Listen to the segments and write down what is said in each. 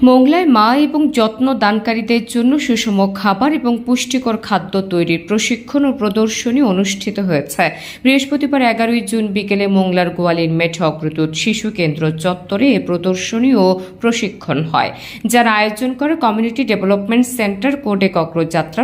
মোংলায় মা এবং যত্ন দানকারীদের জন্য সুষম খাবার এবং পুষ্টিকর খাদ্য তৈরির প্রশিক্ষণ ও প্রদর্শনী অনুষ্ঠিত হয়েছে। বৃহস্পতিবার 11 জুন বিকেলে মোংলার গোয়ালিন মেঠ অগ্রদূত শিশু কেন্দ্র চত্বরে এ প্রদর্শনী ও প্রশিক্ষণ হয়, যার আয়োজন করে কমিউনিটি ডেভেলপমেন্ট সেন্টার কোডেক অগ্রযাত্রা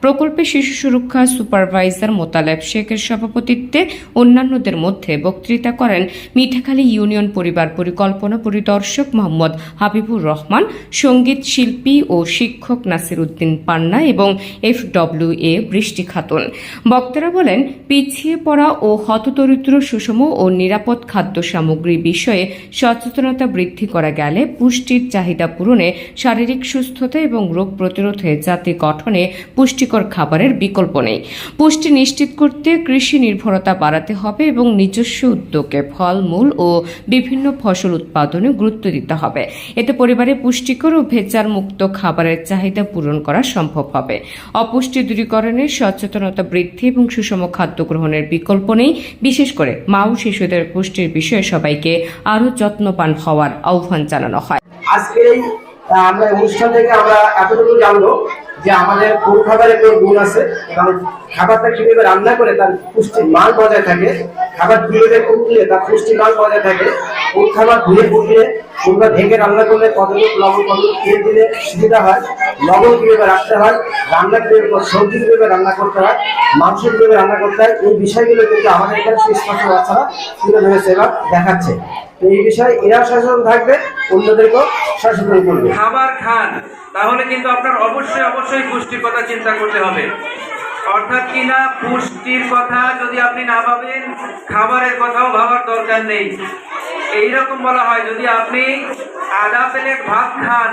প্রকল্পে শিশু সুরক্ষা সুপারভাইজার মোতালেব শেখের সভাপতিত্বে অন্যান্যদের মধ্যে বক্তৃতা করেন মিঠাখালী ইউনিয়ন পরিবার পরিকল্পনা পরিদর্শক মোহাম্মদ হাবিবুর রহমান, সঙ্গীত শিল্পী ও শিক্ষক নাসির উদ্দিন পান্না এবং FWA বৃষ্টি খাতুন। বক্তারা বলেন, পিছিয়ে পড়া ও হতদরিদ্র সুষম ও নিরাপদ খাদ্য সামগ্রী বিষয়ে সচেতনতা বৃদ্ধি করা গেলে পুষ্টির চাহিদা পূরণে, শারীরিক সুস্থতা এবং রোগ প্রতিরোধে জাতি গঠনে পুষ্টিকর খাবারের বিকল্প নেই। পুষ্টি নিশ্চিত করতে কৃষি নির্ভরতা বাড়াতে হবে এবং নিজস্ব উদ্যোগে ফলমূল ও বিভিন্ন ফসল উৎপাদনে গুরুত্ব দিতে হবে। এতে পরিবারে পুষ্টিকর ও ভেজাল মুক্ত খাবারের চাহিদা পূরণ করা সম্ভব হবে। অপুষ্টি দূরীকরণে সচেতনতা বৃদ্ধি এবং সুষম খাদ্য গ্রহণের বিকল্প নেই। বিশেষ করে মা ও শিশুদের পুষ্টির বিষয়ে সবাইকে আরও যত্নবান হওয়ার আহ্বান জানানো হয়। আজকে আমরা অনুষ্ঠান থেকে আমরা এতটুকু জানবো যে আমাদের কোন খাবারের কোন গুণ আছে এবং খাবারটা কিভাবে রান্না করে তার পুষ্টির মান বজায় থাকে, খাবার কিভাবে ফুটলে তার পুষ্টির মান বজায় থাকে, কোন খাবার ধুয়ে ফুটিয়ে কিংবা ঢেকে রান্না করলে কতটুকু লবণ কতটুকু তেল দিলে সুবিধা হয়, লবণ কিভাবে রাখতে হয়, রান্না কিভাবে সবজি কিভাবে রান্না করতে হয়, মাংস কিভাবে রান্না করতে হয়, এই বিষয়গুলো কিন্তু আমাদের এখানে সুস্পষ্ট বাচ্চারা তুলে ধরেছে এবং দেখাচ্ছে। তো এই বিষয়ে এরা সচেতন থাকবে, অন্যদেরকেও সচেতন করবে। খাবার খান, তাহলে কিন্তু আপনার অবশ্যই পুষ্টির কথা চিন্তা করতে হবে। অর্থাৎ কিনা পুষ্টির কথা যদি আপনি না ভাবেন, খাবারের কথাও ভাবার দরকার নেই। এইরকম বলা হয়, যদি আপনি আধা প্লেট ভাত খান,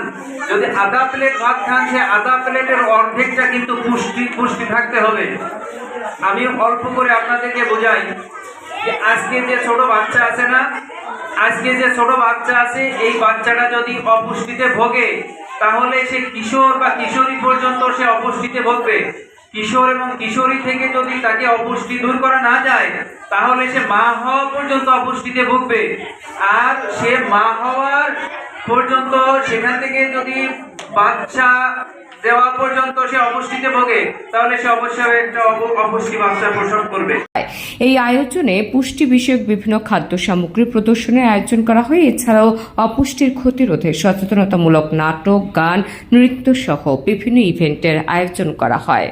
সে আধা প্লেটের অর্ধেকটা কিন্তু পুষ্টি থাকতে হবে। আমি অল্প করে আপনাদেরকে বোঝাই যে আজকে যে ছোট বাচ্চা আছে, এই বাচ্চাটা যদি অপুষ্টিতে ভোগে, তাহলে সে কিশোর বা কিশোরী পর্যন্ত সে অপুষ্টিতে ভোগবে। কিশোর এবং কিশোরী থেকে যদি তাকে অপুষ্টি দূর করা না যায়, তাহলে সে মা হওয়া পর্যন্ত অপুষ্টিতে ভুগবে। আর সে মা হওয়ার পর্যন্ত, সেখান থেকে যদি বাচ্চা দেওয়া পর্যন্ত সে অপুষ্টিতে ভোগে, তাহলে সে অবশ্যই একটা অপুষ্টি বাচ্চা প্রসব করবে। এই আয়োজনে পুষ্টি বিষয়ক বিভিন্ন খাদ্য সামগ্রী প্রদর্শনের আয়োজন করা হয়। এছাড়াও অপুষ্টির ক্ষতি রোধে সচেতনতামূলক নাটক, গান, নৃত্য সহ বিভিন্ন ইভেন্টের আয়োজন করা হয়।